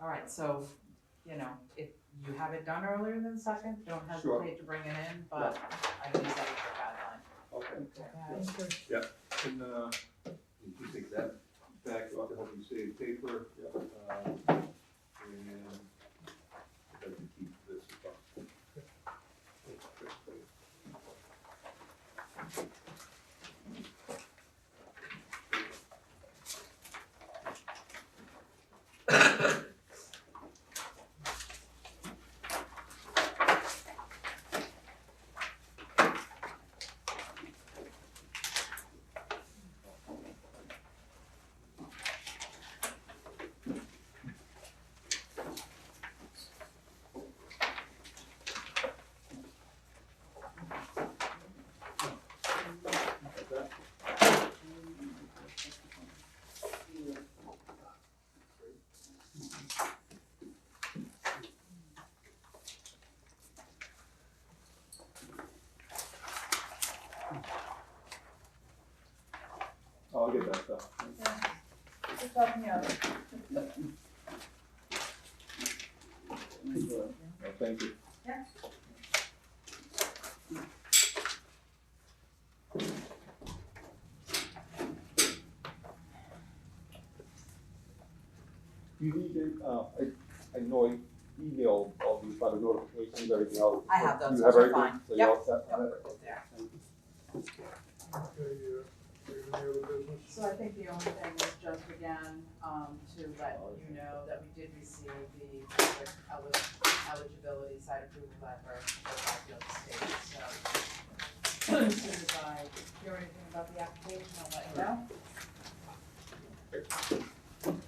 Speaker 4: All right, so, you know, if you have it done earlier than second, don't
Speaker 6: Sure.
Speaker 4: hesitate to bring it in, but I use that as your guideline.
Speaker 6: Okay.
Speaker 4: Okay.
Speaker 1: Okay.
Speaker 2: And, you can take that back to help you save paper.
Speaker 6: Yeah.
Speaker 2: And I'd like to keep this as well.
Speaker 6: I'll get that stuff.
Speaker 4: Just help me out.
Speaker 6: Thank you.
Speaker 4: Yeah.
Speaker 6: You need it, I know I emailed all these other notifications, everything else.
Speaker 4: I have those,
Speaker 6: You
Speaker 4: those
Speaker 6: have
Speaker 4: are
Speaker 6: everything?
Speaker 4: fine.
Speaker 6: So
Speaker 4: Yep.
Speaker 6: you're all set on
Speaker 4: Yep,
Speaker 6: it?
Speaker 4: we're good there.
Speaker 1: Okay, any other business?
Speaker 4: So I think the only thing is just again, to let you know that we did receive the public eligibility site approval letter for Rockfield State, so. As soon as I hear anything about the application, I'll let you know. That's it.
Speaker 1: And,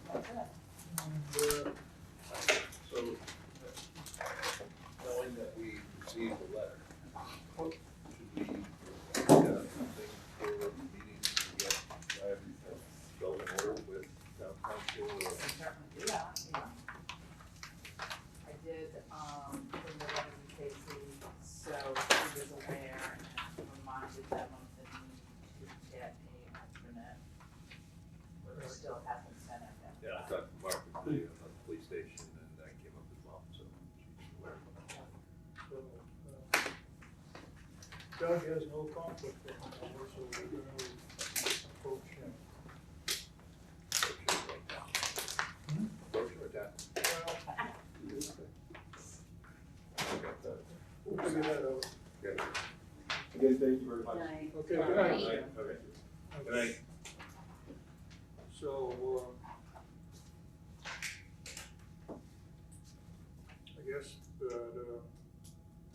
Speaker 2: So, knowing that we received the letter, should we, something for the meeting to get, go in order with town council
Speaker 4: I
Speaker 2: or?
Speaker 4: can certainly do that, yeah. I did, bring the letter to Casey, so she was aware and reminded them of the need to get a alternate. But still hasn't sent it yet.
Speaker 2: Yeah, I talked to Mark at the police station and that came up as well, so she's aware.
Speaker 1: so, Doug has no conflict in that, so we're gonna approach him.
Speaker 2: Motion or down?
Speaker 1: Well, we'll figure that out.
Speaker 2: Okay.
Speaker 6: Again, thank you very much.
Speaker 1: Okay, good
Speaker 2: All
Speaker 1: night.
Speaker 2: right, okay. Good night.
Speaker 1: So, I guess that,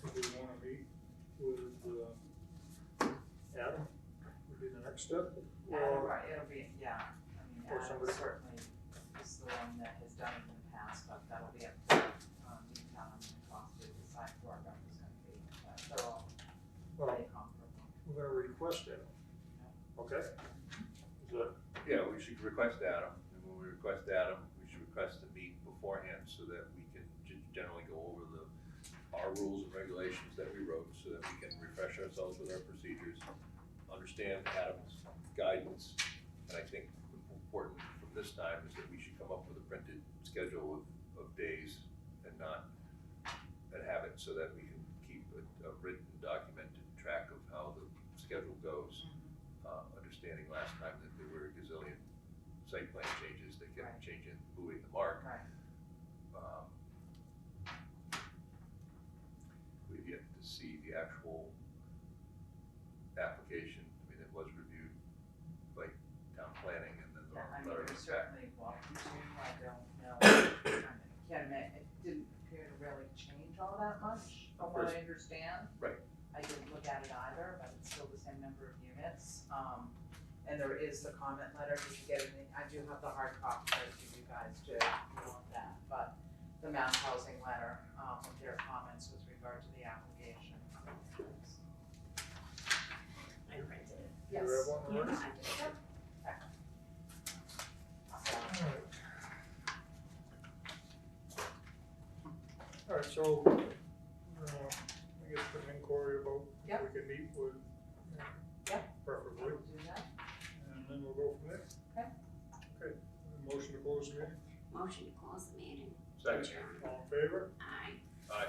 Speaker 1: if we wanna meet with, Adam, would be the next step, or,
Speaker 4: Right, it'll be, yeah, I mean,
Speaker 1: Or
Speaker 4: Adam
Speaker 1: somebody-
Speaker 4: certainly is the one that has done it in the past, but that'll be up to, Newtown and cost to decide who our governor's gonna be, but they're all
Speaker 1: well,
Speaker 4: pretty comparable.
Speaker 1: we're gonna request it, okay? Is that,
Speaker 2: Yeah, we should request Adam, and when we request Adam, we should request to meet beforehand so that we can generally go over our rules and regulations that we wrote, so that we can refresh ourselves with our procedures, understand Adam's guidance, and I think important from this time is that we should come up with a printed schedule of days and have it so that we can keep a written documented track of how the schedule goes. Understanding last time that there were a gazillion site plan changes, they kept
Speaker 4: Right.
Speaker 2: changing, moving the mark.
Speaker 4: Right.
Speaker 2: We've yet to see the actual application. I mean, it was reviewed by town planning and then
Speaker 4: Yeah, I
Speaker 2: the
Speaker 4: mean,
Speaker 2: letter
Speaker 4: we're
Speaker 2: was back.
Speaker 4: certainly welcome to, I don't know, I can't admit, it didn't appear to really change all that much, from what I understand.
Speaker 2: Right.
Speaker 4: I didn't look at it either, but it's still the same number of units, and there is the comment letter, did you get anything? I do have the hard copy there for you guys to, if you want that, but the Mass Housing letter, with their comments with regard to the application.
Speaker 1: All right. Alright, so, I guess put an inquiry about
Speaker 4: Yep.
Speaker 1: if we can meet with,
Speaker 4: Yep.
Speaker 1: preferably,
Speaker 4: We'll do that.
Speaker 1: and then we'll go from there.
Speaker 4: Okay.
Speaker 1: Okay, motion to close the meeting,
Speaker 5: Motion to close the meeting.
Speaker 2: Second.
Speaker 5: Adjourn.
Speaker 1: all in favor?
Speaker 5: Aye.
Speaker 2: Aye.